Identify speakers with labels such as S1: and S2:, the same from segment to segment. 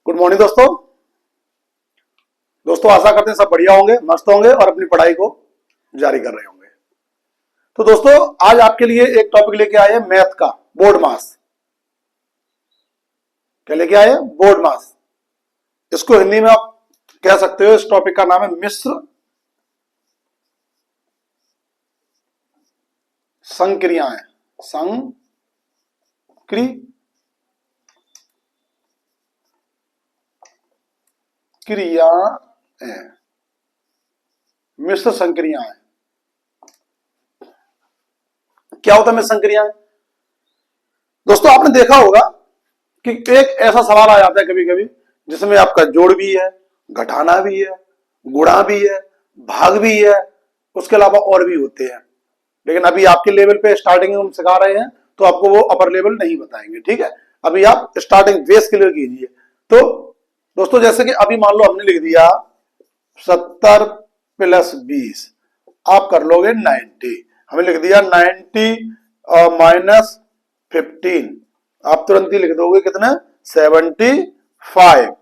S1: Good morning दोस्तों। आशा करते हैं सब बढ़िया होंगे, मस्त होंगे और अपनी पढ़ाई को जारी कर रहे होंगे। तो दोस्तों आज आपके लिए एक टॉपिक लेके आए हैं मैथ का, बोर्ड मास। क्या लेके आए हैं? बोर्ड मास। इसको हिंदी में आप कह सकते हो, इस टॉपिक का नाम है मिश्र संक्रियाएं। क्रियाएं, मिश्र संक्रियाएं। क्या होता है मिश्र संक्रियाएं? दोस्तों आपने देखा होगा कि एक ऐसा सवाल आ जाता है कभी कभी जिसमें आपका जोड़ भी है, घटाना भी है, गुणा भी है, भाग भी है, उसके अलावा और भी होते हैं। लेकिन अभी आपके लेवल पे स्टार्टिंग में हम सिखा रहे हैं तो आपको वो अपर लेवल नहीं बताएंगे, ठीक है। अभी आप स्टार्टिंग बेस क्लियर कीजिए। तो दोस्तों जैसे कि अभी मान लो हमने लिख दिया 70 + 20, आप कर लोगे 90। हमें लिख दिया 90 - 15, आप तुरंत ही लिख दोगे कितना? 75।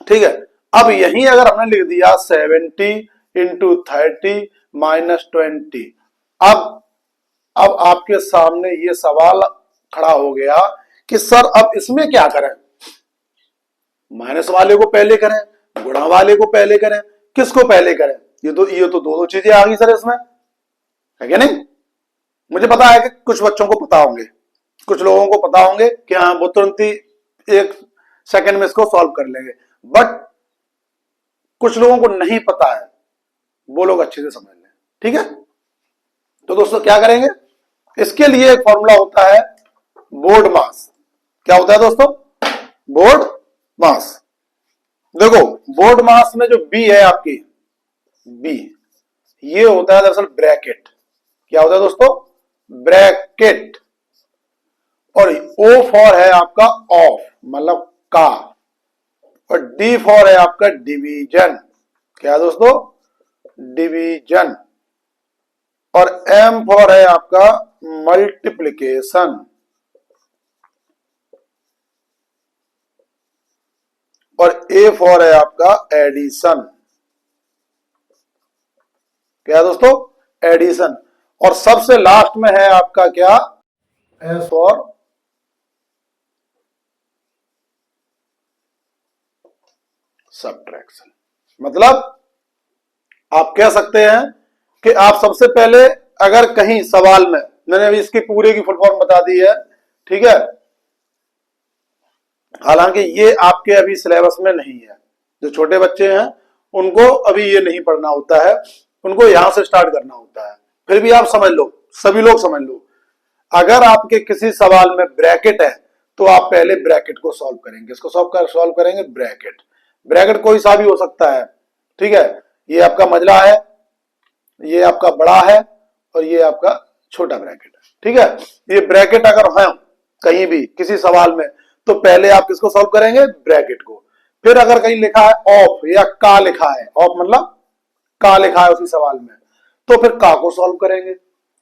S1: ठीक है। अब यही अगर हमने लिख दिया 70 × 30 - 20, अब आपके सामने ये सवाल खड़ा हो गया कि सर अब इसमें क्या करें? माइनस वाले को पहले करें, गुणा वाले को पहले करें, किसको पहले करें? ये तो दो चीजें आ गई सर इसमें, है क्या नहीं? मुझे पता है कि कुछ बच्चों को पता होंगे, कुछ लोगों को पता होंगे कि हाँ वो तुरंत ही 1 सेकंड में इसको सॉल्व कर लेंगे, बट कुछ लोगों को नहीं पता है, वो लोग अच्छे से समझ लें, ठीक है। तो दोस्तों क्या करेंगे? इसके लिए एक फॉर्मूला होता है बोर्ड मास। क्या होता है दोस्तों? बोर्ड मास। देखो बोर्ड मास में जो बी है आपकी, बी, ये होता है दरअसल ब्रैकेट। क्या होता है दोस्तों? ब्रैकेट। और ओ फॉर है आपका ऑफ, मतलब का। और डी फॉर है आपका डिवीजन। क्या है दोस्तों? डिवीजन। और एम फॉर है आपका मल्टीप्लिकेशन। और ए फॉर है आपका एडिशन। क्या है दोस्तों? एडिशन। और सबसे लास्ट में है आपका क्या? S for subtraction. मतलब आप कह सकते हैं कि आप सबसे पहले अगर कहीं सवाल में, मैंने अभी इसकी पूरे की फुल फॉर्म बता दी है, ठीक है। हालांकि ये आपके अभी सिलेबस में नहीं है, जो छोटे बच्चे हैं उनको अभी ये नहीं पढ़ना होता है, उनको यहां से स्टार्ट करना होता है। फिर भी आप समझ लो, सभी लोग समझ लो, अगर आपके किसी सवाल में ब्रैकेट है तो आप पहले ब्रैकेट को सॉल्व करेंगे। इसको सॉल्व करेंगे ब्रैकेट। ब्रैकेट कोई सा भी हो सकता है, ठीक है। ये आपका मजला है, ये आपका बड़ा है, और ये आपका छोटा ब्रैकेट है, ठीक है। ये ब्रैकेट अगर है कहीं भी किसी सवाल में तो पहले आप किसको सॉल्व करेंगे? ब्रैकेट को। फिर अगर कहीं लिखा है ऑफ या का लिखा है, ऑफ मतलब का लिखा है उसी सवाल में, तो फिर का को सॉल्व करेंगे।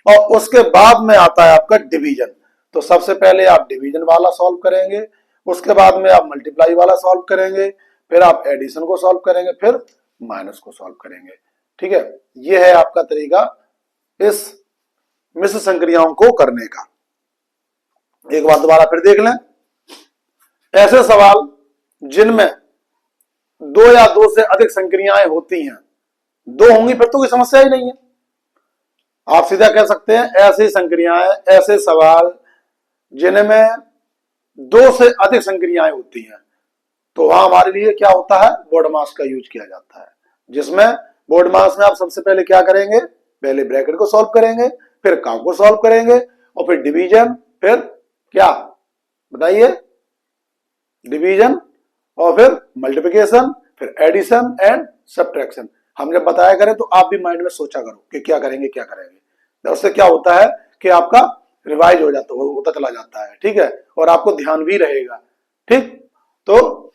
S1: और उसके बाद में आता है आपका डिवीजन। तो सबसे पहले आप डिवीजन वाला सॉल्व करेंगे, उसके बाद में आप मल्टीप्लाई वाला सॉल्व करेंगे, फिर आप एडिशन को सॉल्व करेंगे, फिर माइनस को सॉल्व करेंगे, ठीक है। यह है आपका तरीका इस मिश्र संक्रियाओं को करने का। एक बार दोबारा फिर देख लें। ऐसे सवाल जिनमें 2 या 2 से अधिक संक्रियाएं होती हैं, 2 होंगी फिर तो कोई समस्या ही नहीं है। आप सीधा कह सकते हैं ऐसी संक्रियाएं, ऐसे सवाल जिनमें 2 से अधिक संक्रियाएं होती हैं, तो वहां हमारे लिए क्या होता है? बोर्ड मास का यूज किया जाता है। जिसमें बोर्ड मास में आप सबसे पहले क्या करेंगे? पहले ब्रैकेट को सॉल्व करेंगे, फिर का को सॉल्व करेंगे, और फिर डिवीजन, फिर क्या बताइए? डिवीजन, और फिर मल्टीप्लिकेशन, फिर एडिशन एंड सब्ट्रैक्शन। हम जब बताया करें तो आप भी माइंड में सोचा करो कि क्या करेंगे क्या करेंगे। तो उससे क्या होता है कि आपका रिवाइज होता चला जाता है, ठीक है, और आपको ध्यान भी रहेगा, ठीक। तो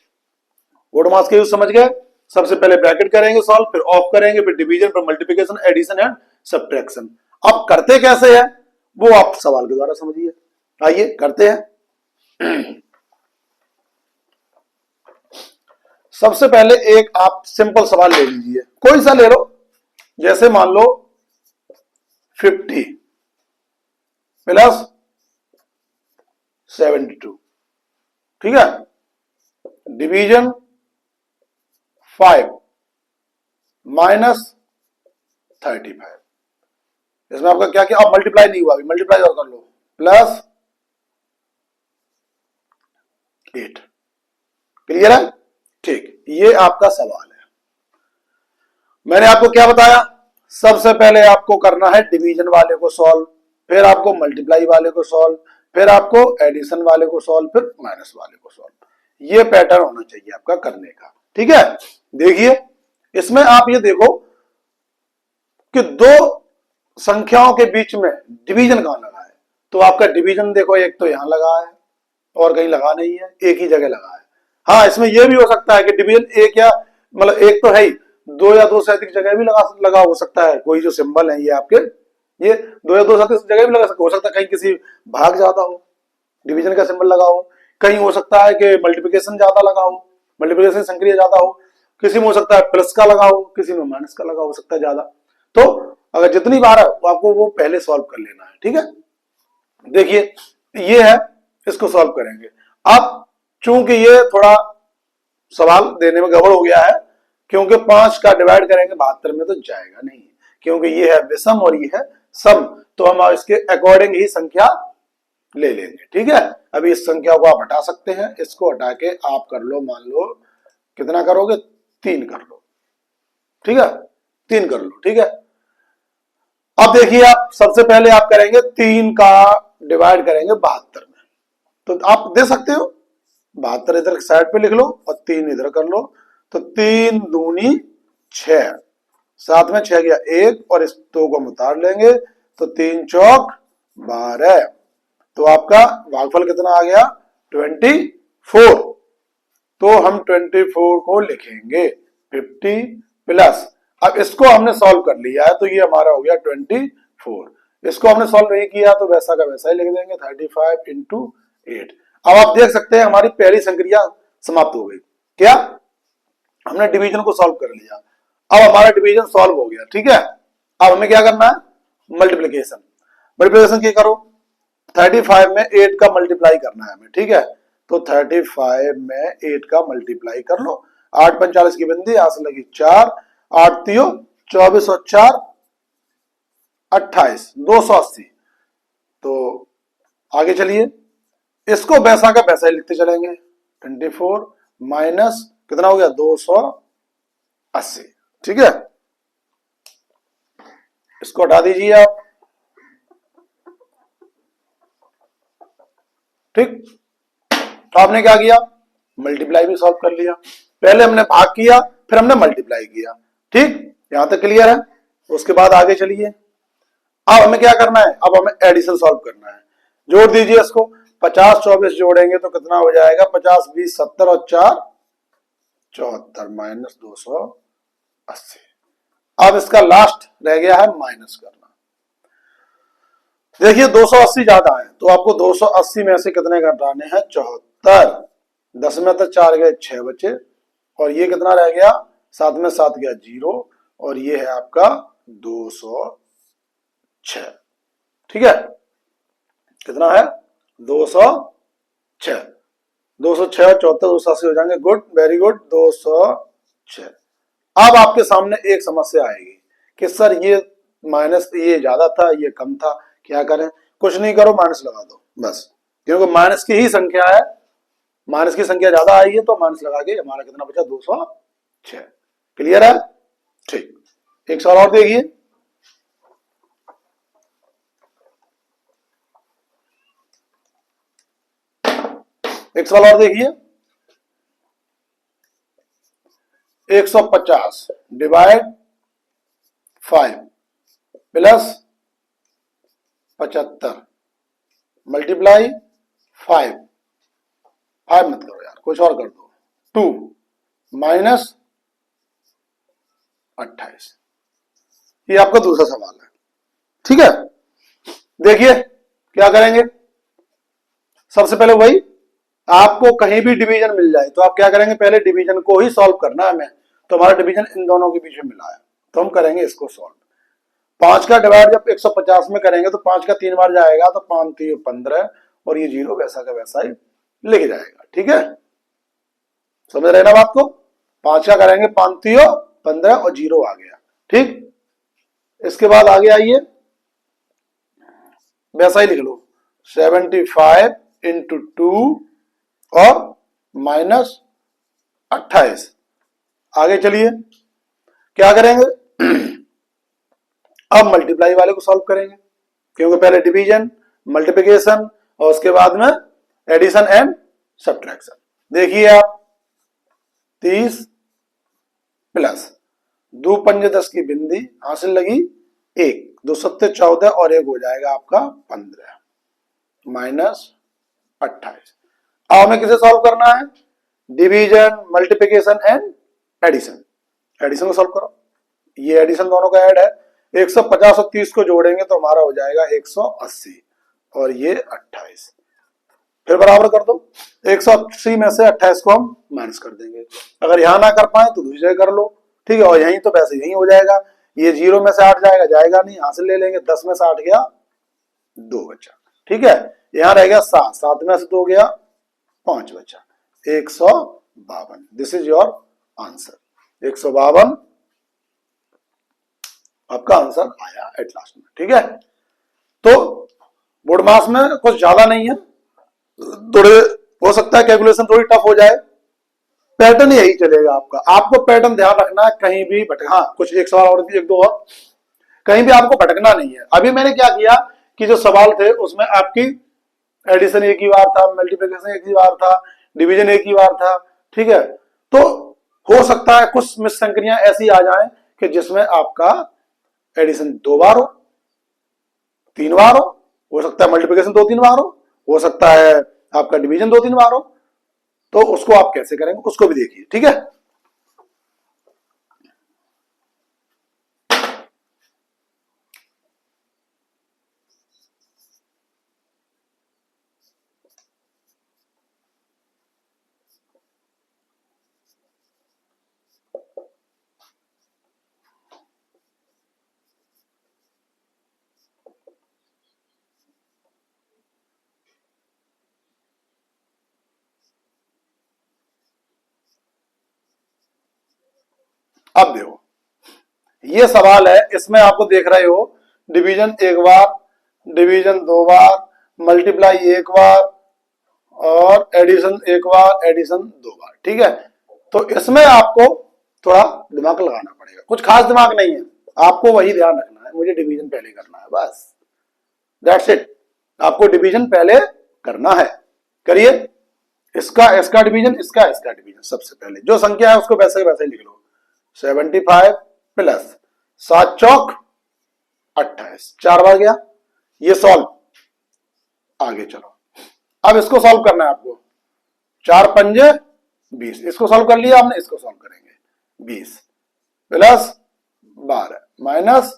S1: बोर्ड मास के यूज समझ गए। सबसे पहले ब्रैकेट करेंगे सॉल्व, फिर ऑफ करेंगे, फिर डिवीजन, फिर मल्टीप्लिकेशन, एडिशन एंड सब्ट्रैक्शन। अब करते कैसे है वो आप सवाल के द्वारा समझिए। आइए करते हैं। सबसे पहले एक आप सिंपल सवाल ले लीजिए, कोई सा ले लो, जैसे मान लो 50 प्लस 72, ठीक है, डिवीजन 5 माइनस 35। इसमें आपका क्या क्या, अब मल्टीप्लाई नहीं हुआ, अभी मल्टीप्लाई और कर लो, प्लस 8। क्लियर है? ठीक, ये आपका सवाल है। मैंने आपको क्या बताया, सबसे पहले आपको करना है डिवीजन वाले को सॉल्व, फिर आपको मल्टीप्लाई वाले को सॉल्व, फिर आपको एडिशन वाले को सॉल्व, फिर माइनस वाले को सॉल्व। ये पैटर्न होना चाहिए आपका करने का, ठीक है। देखिए इसमें आप ये देखो कि दो संख्याओं के बीच में डिवीजन कहां लगा है, तो आपका डिवीजन देखो, एक तो यहां लगा है और कहीं लगा नहीं है, एक ही जगह लगा है। हाँ, इसमें यह भी हो सकता है कि डिवीजन एक या मतलब एक तो है ही, दो या दो से अधिक जगह भी लगा हो सकता है। कोई जो सिंबल है ये आपके, ये दो या दो से अधिक जगह भी लगा हो सकता है, कहीं किसी भाग ज्यादा हो, डिवीजन का सिंबल लगा हो, कहीं हो सकता है कि मल्टीप्लिकेशन ज्यादा लगा हो, मल्टीप्लिकेशन संक्रिया ज्यादा हो, किसी में हो सकता है प्लस का लगा हो, किसी में माइनस का लगा हो सकता है ज्यादा। तो अगर जितनी बार है तो आपको वो पहले सॉल्व कर लेना है, ठीक है। देखिए ये है, इसको सॉल्व करेंगे। अब चूंकि ये थोड़ा सवाल देने में गड़बड़ हो गया है, क्योंकि 5 का डिवाइड करेंगे 72 में तो जाएगा नहीं, क्योंकि ये है विषम और ये है सम, तो हम इसके अकॉर्डिंग ही संख्या ले लेंगे, ठीक है। अभी इस संख्या को आप हटा सकते हैं, इसको हटा के आप कर लो, मान लो कितना करोगे, 3 कर लो, ठीक है, 3 कर लो, ठीक है। अब देखिए आप सबसे पहले आप करेंगे 3 का डिवाइड करेंगे 72 में, तो आप दे सकते हो 72 इधर साइड पे लिख लो और 3 इधर कर लो, तो 3 दूनी 6, साथ में 6 गया 1 और इस 2 को हम उतार लेंगे, तो 3 चौक 12, तो आपका भागफल कितना आ गया 24। तो हम 24 को लिखेंगे 50 प्लस, अब इसको हमने सॉल्व कर लिया है तो ये हमारा हो गया 24। इसको हमने सॉल्व नहीं किया तो वैसा का वैसा ही लिख देंगे 35 इंटू 8। अब आप देख सकते हैं हमारी पहली संक्रिया समाप्त हो गई। क्या, हमने डिवीजन को सॉल्व कर लिया, अब हमारा डिवीजन सॉल्व हो गया, ठीक है। अब हमें क्या करना है, मल्टीप्लीकेशन। मल्टीप्लीकेशन क्या करो, 35 में 8 का मल्टीप्लाई करना है हमें, ठीक है। तो 35 में 8 का मल्टीप्लाई कर लो, 8 45 की बंदी, यहां से लगी 4, 8 तियो 24 और 4 28, 280। तो आगे चलिए, इसको वैसा का वैसा ही लिखते चलेंगे, 24 माइनस कितना हो गया 280, ठीक है। इसको हटा दीजिए आप, ठीक। तो आपने क्या किया, मल्टीप्लाई भी सॉल्व कर लिया, पहले हमने भाग किया फिर हमने मल्टीप्लाई किया, ठीक, यहां तक क्लियर है। उसके बाद आगे चलिए, अब हमें क्या करना है, अब हमें एडिशन सॉल्व करना है। जोड़ दीजिए इसको, 50 24 जोड़ेंगे तो कितना हो जाएगा, 50 20 70 और 4 74 माइनस 280। अब इसका लास्ट रह गया है माइनस करना। देखिए 280 ज्यादा है तो आपको 280 में से कितने घटाने हैं, 74, 10 में तो 4 गए 6 बचे, और ये कितना रह गया, 7 में 7 गया 0, और ये है आपका 206, ठीक है। कितना है 206, 206 और 74 280 हो जाएंगे, गुड, वेरी गुड, 206। अब आपके सामने एक समस्या आएगी कि सर ये माइनस, ये ज्यादा था ये कम था, क्या करें, कुछ नहीं करो माइनस लगा दो बस, क्योंकि माइनस की ही संख्या है, माइनस की संख्या ज्यादा आई है तो माइनस लगा के हमारा कितना बचा 206। क्लियर है, ठीक। एक सवाल और देखिए, एक सवाल और देखिए, 150 डिवाइड 5 प्लस 75 मल्टीप्लाई 5 मत करो यार, कुछ और कर दो, 2 माइनस 28। ये आपका दूसरा सवाल है, ठीक है। देखिए क्या करेंगे, सबसे पहले वही आपको कहीं भी डिवीजन मिल जाए तो आप क्या करेंगे, पहले डिवीजन को ही सॉल्व करना है हमें। तो हमारा डिवीजन इन दोनों के बीच में मिला है, तो हम करेंगे इसको सॉल्व। 5 का डिवाइड जब 150 में करेंगे तो 5 का 3 बार जाएगा, तो 5 3 15 और ये 0 वैसा का वैसा ही लिख जाएगा। ठीक है, समझ रहे ना बात को। 5 का करेंगे 5 3 15 और 0 आ गया। ठीक, इसके बाद आगे आइए, वैसा ही लिख लो 75 इंटू 2 और -28। आगे चलिए क्या करेंगे, अब मल्टीप्लाई वाले को सॉल्व करेंगे, क्योंकि पहले डिवीजन, मल्टीप्लिकेशन और उसके बाद में एडिशन एंड सब्ट्रैक्शन। देखिए आप 30 प्लस 2 पंजे 10 की बिंदी हासिल लगी 1, 2 सत्ते 14 और 1 हो जाएगा आपका 15 -28। अब हमें किसे सॉल्व करना है, division, multiplication and addition. Addition को सॉल्व करो, ये एडिशन दोनों का ऐड है। 150 और 30 को जोड़ेंगे तो हमारा हो जाएगा 180 और ये 28। फिर बराबर कर दो, 180 में से 28 को हम माइनस कर देंगे। अगर यहां ना कर पाए तो दूसरी जगह कर लो। ठीक है, और यहीं तो वैसे यहीं हो जाएगा। ये 0 में से 8 जाएगा, जाएगा नहीं, यहां से ले लेंगे। 10 में से 8 गया, 2 बचा। ठीक है, यहां रह गया 7, 7 में से 2 गया, 5 बचा, 152। दिस इज योर आंसर, 152 आपका आंसर आया एट लास्ट में। ठीक है, तो बोर्ड मास में कुछ ज्यादा नहीं है, थोड़े हो सकता है कैलकुलेशन थोड़ी टफ हो जाए, पैटर्न यही चलेगा आपका। आपको पैटर्न ध्यान रखना है, कहीं भी भटक, हाँ कुछ एक सवाल और, एक दो और, कहीं भी आपको भटकना नहीं है। अभी मैंने क्या किया कि जो सवाल थे उसमें आपकी एडिशन एक ही बार था, मल्टीप्लिकेशन एक ही बार था, डिवीजन एक ही बार था। ठीक है, तो हो सकता है कुछ मिससंक्रियां ऐसी आ जाएं कि जिसमें आपका एडिशन 2 बार हो, 3 बार हो सकता है मल्टीप्लिकेशन 2-3 बार हो सकता है आपका डिवीजन 2-3 बार हो। तो उसको आप कैसे करेंगे उसको भी देखिए। ठीक है, अब देखो ये सवाल है, इसमें आपको देख रहे हो डिवीजन एक बार, डिवीजन 2 बार, मल्टीप्लाई एक बार और एडिशन एक बार, एडिशन 2 बार। ठीक है, तो इसमें आपको थोड़ा दिमाग लगाना पड़ेगा, कुछ खास दिमाग नहीं है, आपको वही ध्यान रखना है, मुझे डिवीजन पहले करना है, बस दैट्स इट। आपको डिवीजन पहले करना है, करिए। इसका डिवीजन, इसका डिवीजन, सबसे पहले जो संख्या है उसको वैसे वैसे ही लिख लो। 75 प्लस 7 चौक 28, 4 बार गया, ये सॉल्व। आगे चलो, अब इसको सॉल्व करना है आपको। 4 पंजे 20, इसको सॉल्व कर लिया आपने, इसको सॉल्व करेंगे। 20 प्लस 12 माइनस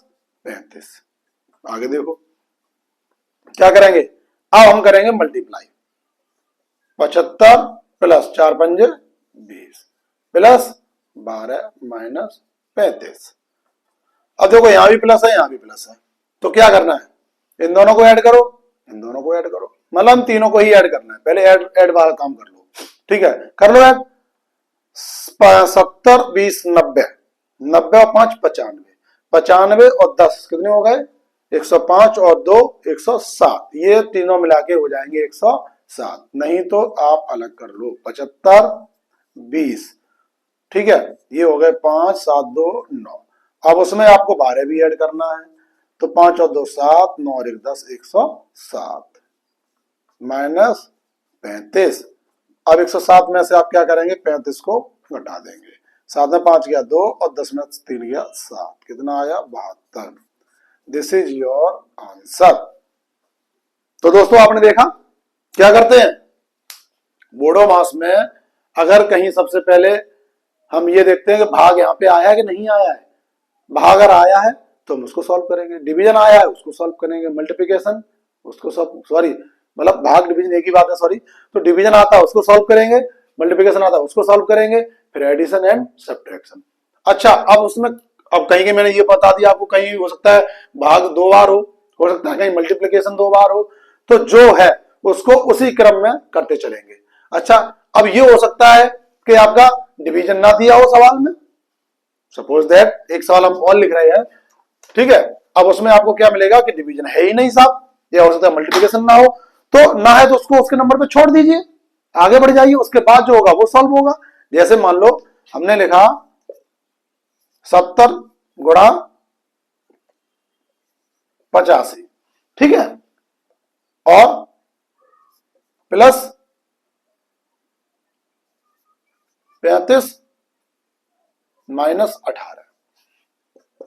S1: 35। आगे देखो क्या करेंगे, अब हम करेंगे मल्टीप्लाई। 75 प्लस 4 पंजे 20 प्लस 12 माइनस 35। अब देखो यहां भी प्लस है, यहां भी प्लस है, तो क्या करना है, इन दोनों को ऐड करो, इन दोनों को ऐड करो, मतलब हम तीनों को ही ऐड करना है। पहले ऐड वाला काम कर लो। ठीक है, कर लो ऐड। 70 20 90, 90 और 5 95, 95 और 10 कितने हो गए, 105 और 2 107। ये तीनों मिला के हो जाएंगे 107, नहीं तो आप अलग कर लो। 75 20, ठीक है, ये हो गए 5 7 2 9। अब उसमें आपको 12 भी ऐड करना है, तो 5 और 2 7, 9 और 1 10, 107 माइनस 35। अब 107 में से आप क्या करेंगे, 35 को घटा देंगे। 7 में 5 गया 2 और 10 में 3 गया 7, कितना आया 72। This is your answer. तो दोस्तों आपने देखा क्या करते हैं बोडो मास में, अगर कहीं सबसे पहले हम ये देखते हैं कि भाग यहाँ पे आया है कि नहीं आया है। भाग अगर आया है तो हम उसको सॉल्व करेंगे, डिवीजन आया है उसको सॉल्व करेंगे, मल्टीप्लिकेशन उसको सॉल्व, सॉरी मतलब भाग डिवीजन एक ही बात है, सॉरी। तो डिवीजन आता है उसको सॉल्व करेंगे, मल्टीप्लिकेशन आता है उसको सॉल्व करेंगे, फिर एडिशन एंड सब्ट्रैक्शन। अच्छा, अब उसमें अब कहीं के मैंने ये बता दिया आपको, कहीं हो सकता है भाग 2 बार हो सकता है कहीं मल्टीप्लिकेशन 2 बार हो, तो जो है उसको उसी क्रम में करते चलेंगे। अच्छा, अब ये हो सकता है कि आपका डिवीजन ना दिया हो सवाल में, सपोज दैट एक सवाल हम और लिख रहे हैं, ठीक है, अब उसमें आपको क्या मिलेगा कि डिवीजन है ही नहीं साहब, या हो सकता है मल्टीप्लिकेशन ना हो, तो ना है तो उसको उसके नंबर पे छोड़ दीजिए, आगे बढ़ जाइए, उसके बाद जो होगा वो सॉल्व होगा। जैसे मान लो हमने लिखा 70 गुणा 85, ठीक है, और प्लस 35 माइनस 18।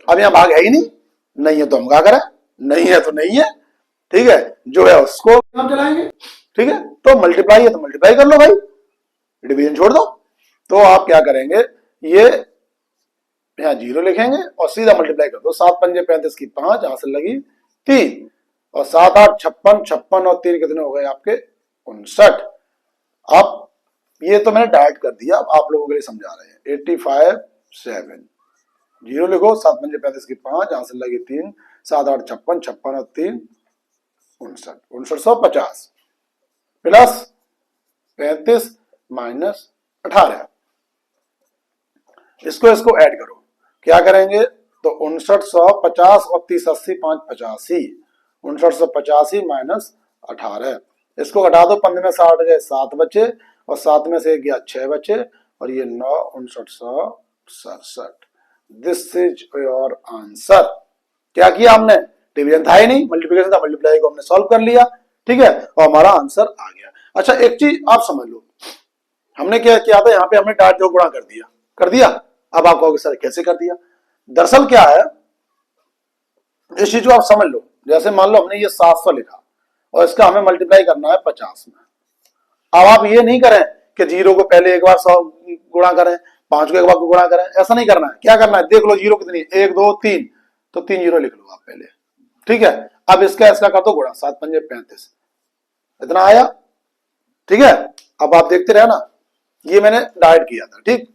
S1: अब यहां भाग है ही नहीं, नहीं है तो हम क्या करें, नहीं है तो नहीं है, ठीक है, जो है उसको हम चलाएंगे, ठीक है। तो मल्टीप्लाई है तो मल्टीप्लाई कर लो भाई, डिवीजन छोड़ दो। तो आप क्या करेंगे, ये यहां 0 लिखेंगे और सीधा मल्टीप्लाई कर दो, 7 पंजे 35 की 5, यहां से लगी 3, और 7 8 56, 56 और 3 कितने हो गए आपके 59। अब ये तो मैंने डायरेक्ट कर दिया, अब आप लोगों के लिए समझा रहे हैं। 85 7, 0 लिखो, 7 पंजे 35 की 5, यहां से लगी 3, 7 8 56, 56 और 3 59, 5950 प्लस 35 माइनस 18। इसको इसको ऐड करो, क्या करेंगे, तो 5950 और 30 80 5 85, 5985 माइनस 18। इसको घटा दो, 15 में 60 गए 7 बचे, और 7 में से गया 6 बचे, और ये 9 5967। This is your answer. क्या किया हमने, डिवीजन था ही नहीं, मल्टीप्लिकेशन था, मल्टीप्लाई को हमने सॉल्व कर लिया, ठीक है, और हमारा आंसर आ गया। अच्छा, एक चीज आप समझ लो, हमने क्या किया था, यहाँ पे हमने डाट जो गुणा कर दिया। अब आप कहोगे सर कैसे कर दिया, दरअसल क्या है, इस चीज को आप समझ लो। जैसे मान लो हमने ये 700 लिखा और इसका हमें मल्टीप्लाई करना है 50 में। अब आप ये नहीं करें कि 0 को पहले एक बार 100 गुणा करें, 5 को एक बार गुणा करें, ऐसा नहीं करना है। क्या करना है, देख लो 0 कितनी है, 1 2 3, तो 3 0 लिख लो आप पहले, ठीक है। अब इसका कर दो गुणा, 7 पंजे 35, इतना आया, ठीक है। अब आप देखते रहे ना, ये मैंने डायरेक्ट किया था, ठीक।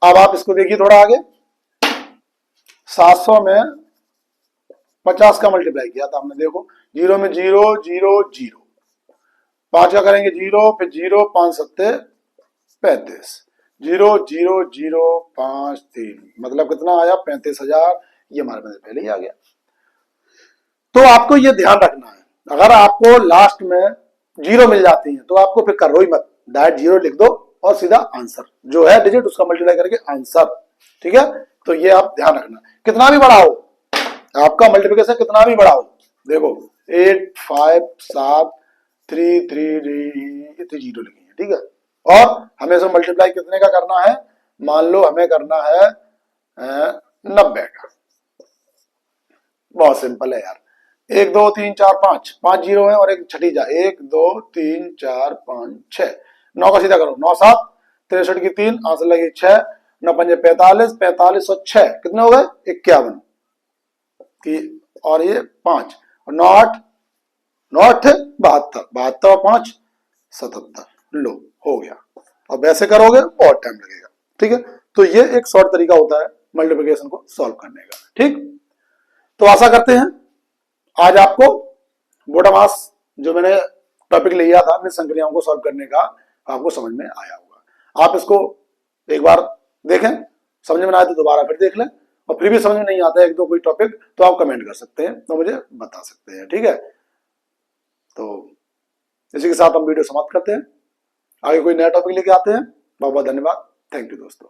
S1: अब आप इसको देखिए थोड़ा आगे, 700 में 50 का मल्टीप्लाई किया था हमने, देखो 0 में 0 0 0, 5 का करेंगे 0, फिर 0 5 सत्ते 35, 0 0 0 5 3, मतलब कितना आया 35,000, ये हमारे पास पहले ही आ गया। तो आपको ये ध्यान रखना है, अगर आपको लास्ट में 0 मिल जाती है तो आपको फिर करो ही मत, डायरेक्ट 0 लिख दो और सीधा आंसर जो है डिजिट उसका मल्टीप्लाई करके आंसर, ठीक है। तो ये आप ध्यान रखना, कितना भी बड़ा हो आपका मल्टीप्लिकेशन, कितना भी बड़ा हो, देखो 8 5 7 3 3 3 0 लिखी है, ठीक है। और हमें से मल्टीप्लाई कितने का करना है, मान लो हमें करना है 90 का, बहुत सिंपल है यार, 1 2 3 4 5, 5 जीरो है और एक छठी जा, 1 2 3 4 5 6, 9 का सीधा करो, 9 7 63 की 3, आंसर लगी 6, 9 पंजे 45, 45 और 6 कितने हो गए 51 की, और ये 5 और 9 8 9 8 72, 72 और 5 77, लो हो गया। अब ऐसे करोगे बहुत टाइम लगेगा, ठीक है। तो ये एक शॉर्ट तरीका होता है मल्टीप्लिकेशन को सॉल्व करने का, ठीक। तो आशा करते हैं आज आपको बोडामास जो मैंने टॉपिक लिया था अपनी संक्रियाओं को सॉल्व करने का, आपको समझ में आया होगा। आप इसको एक बार देखें, समझ में ना आए तो दोबारा फिर देख लें, और फिर भी समझ में नहीं आता है एक दो कोई टॉपिक तो आप कमेंट कर सकते हैं, तो मुझे बता सकते हैं, ठीक है। तो इसी के साथ हम वीडियो समाप्त करते हैं, आगे कोई नया टॉपिक लेके आते हैं। बहुत बहुत धन्यवाद, थैंक यू दोस्तों।